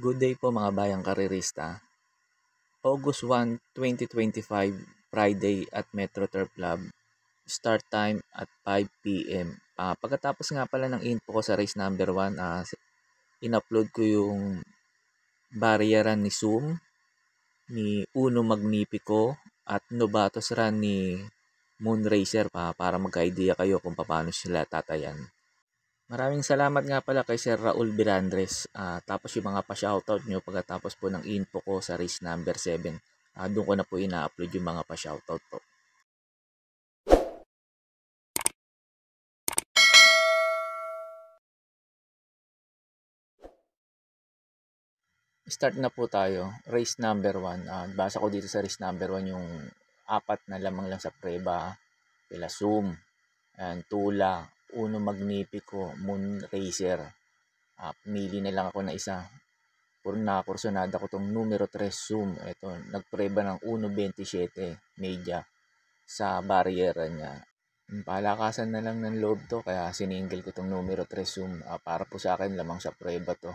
Good day po mga bayang karirista. August 1, 2025, Friday at Metro Turf Club. Start time at 5 p.m. Pagkatapos nga pala ng info ko sa race number 1, in-upload ko yung baryeran ni Zoom, ni Uno Magnifico at Novatos Run ni Moonracer para magka-idea kayo kung paano sila tatayan. Maraming salamat nga pala kay Sir Raul Birandres. Tapos yung mga pa-shoutout nyo pagkatapos po ng info ko sa race number 7. Doon ko na po ina-upload yung mga pa-shoutout po. Start na po tayo. Race number 1. Basa ko dito sa race number 1 yung apat na lamang lang sa preba. Pila Zoom, Tula, Uno Magnifico, Moonracer. Pumili na lang ako na isa. Puro nakakursunada ko tong numero 3 Zoom. Ito, nagpreba ng 1.27 media sa barriera niya. Palakasan na lang ng loob to, kaya siningil ko tong numero 3 Zoom. Para po sa akin, lamang sa preba to.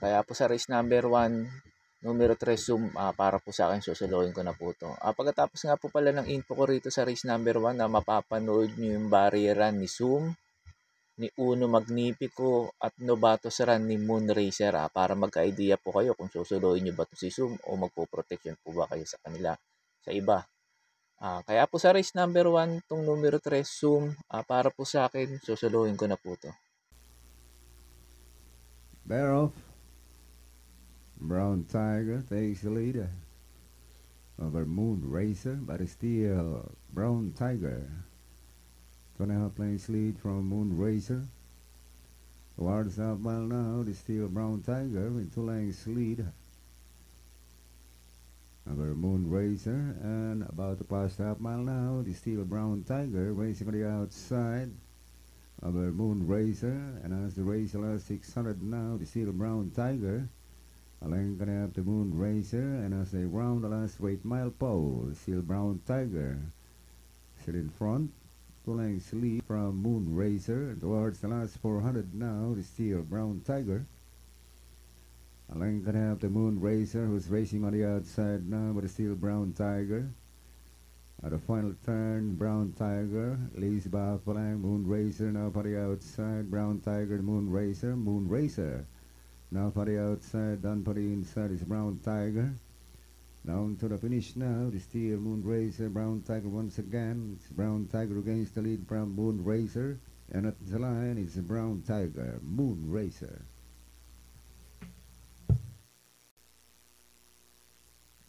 Kaya po sa race number 1, numero 3 Zoom, para po sa akin, susuloyin ko na po to. Pagkatapos nga po pala ng info ko rito sa race number 1, mapapanood nyo yung barriera ni Zoom, ni Uno Magnifico at Novatos Run ni Moonracer, para magka-idea po kayo kung susuloyin nyo ba to si Zoom o magpo-protection po ba kayo sa kanila, sa iba. Kaya po sa race number 1, tong numero 3 Zoom, para po sa akin, susuloyin ko na po to. Bear off. Brown Tiger takes the lead over Moonracer, but still Brown Tiger. 2.5 lengths lead from Moonracer. Towards half mile now, it's still Brown Tiger with 2 lengths lead over Moonracer, and about to pass half mile now, it's still Brown Tiger racing on the outside over Moonracer, and as the race last 600 now, it's still Brown Tiger. A length and a half to Moonracer, and as they round the last 8 mile pole, still Brown Tiger still in front. 2 lengths lead from Moonracer. Towards the last 400 now, it's still Brown Tiger. A length and a half to Moonracer, who's racing on the outside now, but it's still Brown Tiger. At the final turn, Brown Tiger leads by half a length. Moonracer now for the outside. Brown Tiger, Moonracer. Moonracer now for the outside, done for the inside is Brown Tiger. Down to the finish now, the still Moonracer, Brown Tiger once again. It's Brown Tiger against the lead from Moonracer. And at the line, it's Brown Tiger, Moonracer.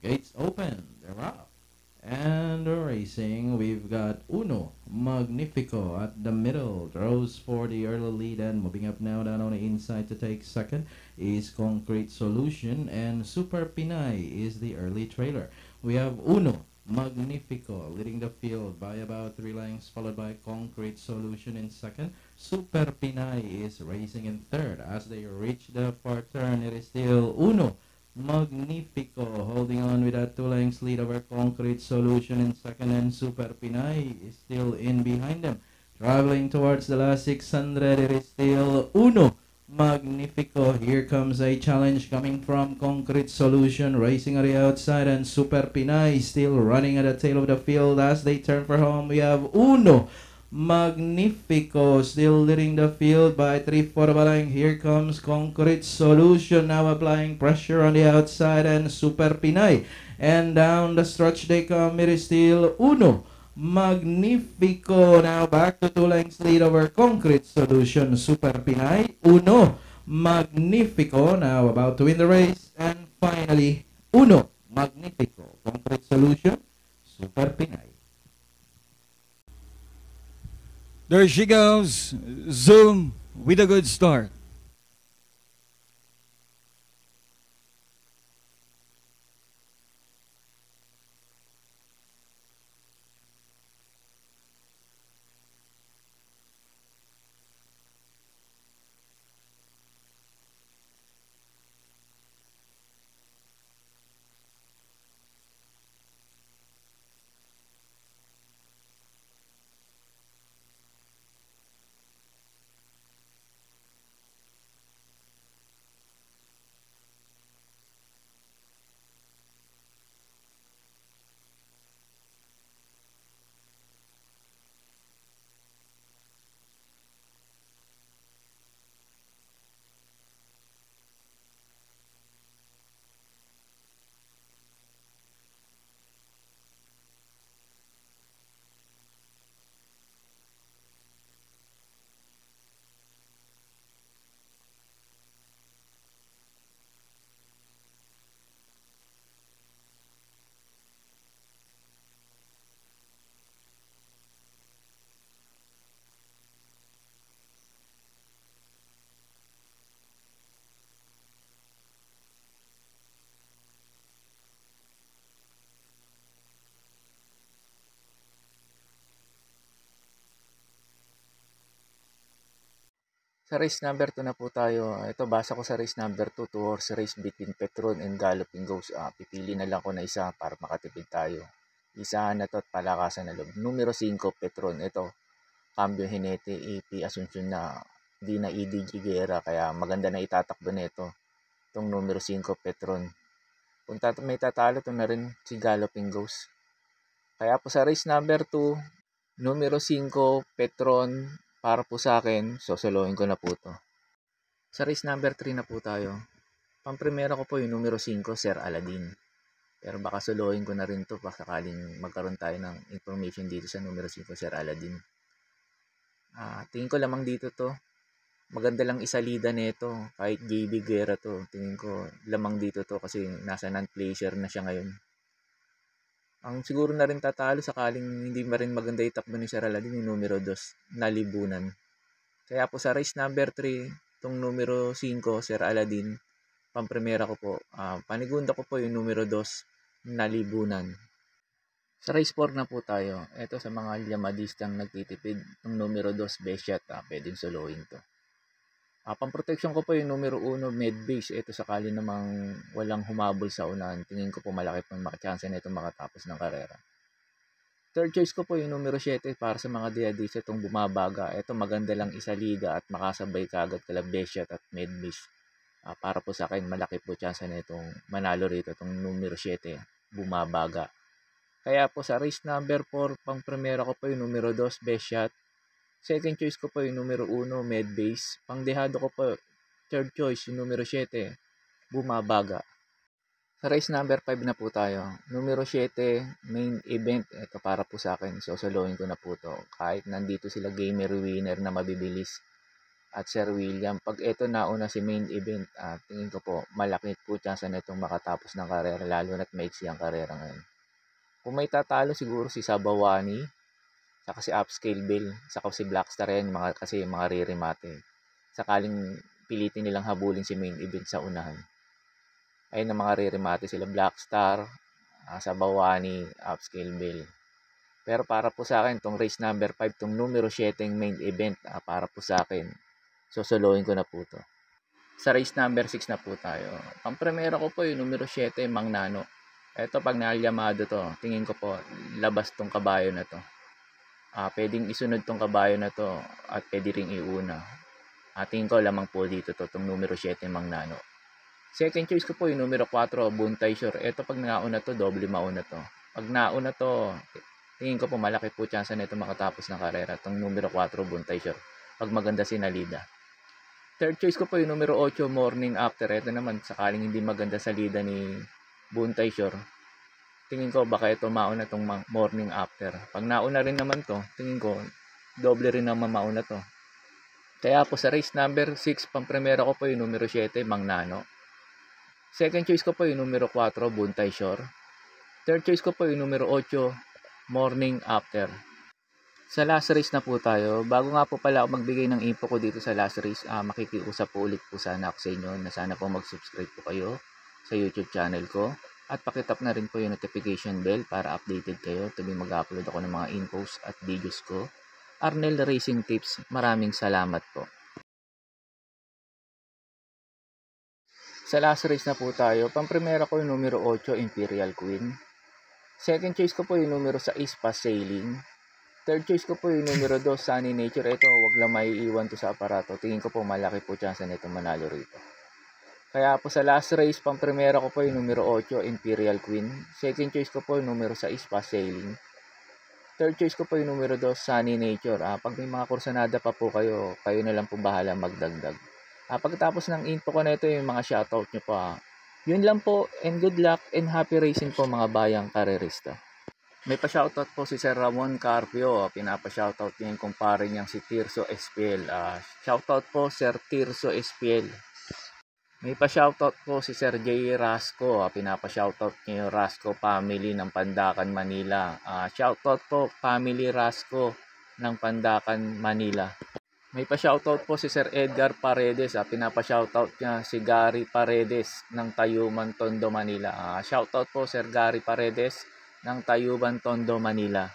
Gates open, they're up. And racing, we've got Uno Magnifico at the middle, throws for the early lead, and moving up now down on the inside to take second is Concrete Solution, and Super Pinay is the early trailer. We have Uno Magnifico leading the field by about 3 lengths, followed by Concrete Solution in second. Super Pinay is racing in third. As they reach the far turn, it is still Uno Magnifico holding on with that 2 lengths lead over Concrete Solution in second, and Super Pinay is still in behind them. Traveling towards the last 600, it is still Uno Magnifico. Here comes a challenge coming from Concrete Solution racing on the outside, and Super Pinay still running at the tail of the field. As they turn for home, we have Uno Magnifico still leading the field by 3/4 of a length. Here comes Concrete Solution now applying pressure on the outside, and Super Pinay. And down the stretch they come. It is still Uno Magnifico now back to 2 lengths lead over Concrete Solution. Super Pinay, Uno Magnifico now about to win the race. And finally, Uno Magnifico, Concrete Solution, Super Pinay. There she goes, Zoom with a good start. Sa race number 2 na po tayo. Ito, basa ko sa race number 2, 2-horse race between Petron and Galloping Ghost. Pipili na lang ko na isa para makatipid tayo. Isahan na to at palakasan na loob. Numero 5, Petron. Ito, Cambio Jinete, AP Asuncion na di na EDG Guerra. Kaya maganda na itatakbo nito. Itong numero 5, Petron. Kung may tatalo, ito na rin si Galloping Ghost. Kaya po sa race number 2, numero 5, Petron, para po sa akin, sosolohin ko na po to. Sa race number 3 na po tayo. Pamprimera ko po yung numero 5, Sir Aladdin. Pero baka solohin ko na rin to baka sakaling magkaroon tayo ng information dito sa numero 5, Sir Aladdin. Tingin ko lamang dito to. Maganda lang isalida nito. Kahit JB Guerra to. Tingin ko lamang dito to kasi nasa non-pleasure na siya ngayon. Ang siguro na rin tatalo sakaling hindi pa rin maganda itakbo ni Sir Aladdin yung numero 2 na Libunan. Kaya po sa race number 3, itong numero 5, Sir Aladdin, pamprimera ko po. Panigunda ko po yung numero 2 na Libunan. Sa race 4 na po tayo. Ito sa mga llamadistang nagtitipid, yung numero 2, Beshot, pwedeng solohin to. Pamproteksyon ko po yung numero 1, Medbase. Ito sakali namang walang humabol sa unahan. Tingin ko po malaki pang makachance na itong makatapos ng karera. Third choice ko po yung numero 7 para sa mga diadisa itong bumabaga. Ito maganda lang isalida at makasabay kagad kala Beshot at Medbase. Para po sa akin malaki po chance na itong manalo rito itong numero 7, bumabaga. Kaya po sa race number 4, pang primera ko po yung numero 2, Beshot. Second choice ko po yung numero 1, Medbase. Pangdehado ko po, third choice, yung numero 7, bumabaga. Sa race number 5 na po tayo. Numero 7, main event. Ito para po sa akin. Sosolohin ko na po to. Kahit nandito sila gamer winner na mabibilis at Sir William. Pag ito nauna si main event, tingin ko po, malaki po chance na itong makatapos ng karera. Lalo na't maiksi ang karera ngayon. Kung may tatalo siguro si Sabawani, saka si Upscale Bill, saka si Blackstar yan, kasi mga ririmate. Sakaling pilitin nilang habulin si main event sa unahan. Ayun ang mga ririmate sila, Blackstar, Sabawani, Upscale Bill. Pero para po sa akin, itong race number 5, itong numero 7 main event, para po sa akin, sosolohin ko na po to. Sa race number 6 na po tayo. Pampremera ko po yung numero 7, Mang Nano. Ito pag nalyamado to, tingin ko po, labas tong kabayo na to. Pwedeng isunod tong kabayo na to at pwede ring iuna. Tingin ko lamang po dito to, itong numero 7, Mang Nano. Second choice ko po yung numero 4, Buntay Shore. Ito pag nauna to, doble mauna to. Pag nauna to, tingin ko po malaki po chance na ito makatapos ng karera. Itong numero 4, Buntay Shore. Pag maganda sinalida. Third choice ko po yung numero 8, Morning After. Ito naman, sakaling hindi maganda salida ni Buntay Shore. Tingin ko baka ito mauna itong Morning After. Pag nauna rin naman to, tingin ko doble rin naman mauna to. Kaya po sa race number 6, pampremera ko po yung numero 7, Mang Nano. Second choice ko po yung numero 4, Buntay Shore. Third choice ko po yung numero 8, Morning After. Sa last race na po tayo. Bago nga po pala ako magbigay ng info ko dito sa last race, makikiusap po ulit po sana ako sa inyo na sana po mag-subscribe po kayo sa YouTube channel ko. At pakitap na rin po yung notification bell para updated kayo tuwing mag-upload ako ng mga infos at videos ko. Arnel Racing Tips, maraming salamat po. Sa last race na po tayo, pampremera ko yung numero 8, Imperial Queen. Second choice ko po yung numero 6, Fast Sailing. Third choice ko po yung numero 2, Sunny Nature. Ito, wag lang maiiwan to sa aparato. Tingin ko po malaki po chance na ito manalo rito. Kaya po sa last race, pampremera ko po yung numero 8, Imperial Queen. Second choice ko po yung numero 6, Fast Sailing. Third choice ko po yung numero 2, Sunny Nature. Pag may mga kursanada pa po kayo na lang po bahala magdagdag. Pagkatapos ng info ko na ito, yung mga shoutout nyo pa. Yun lang po, and good luck and happy racing po mga bayang karerista. May pa-shoutout po si Sir Ramon Carpio. Pinapa-shoutout niya yung kumpare niyang si Tirso SPL. Shoutout po Sir Tirso SPL. May pa-shoutout po si Sir J. Rasco. Pinapa-shoutout niya yung Rasco family ng Pandacan, Manila. Shoutout po family Rasco ng Pandacan, Manila. May pa-shoutout po si Sir Edgar Paredes. Pinapa-shoutout niya si Gary Paredes ng Tayuman, Tondo, Manila. Shoutout po Sir Gary Paredes ng Tayuban, Tondo, Manila.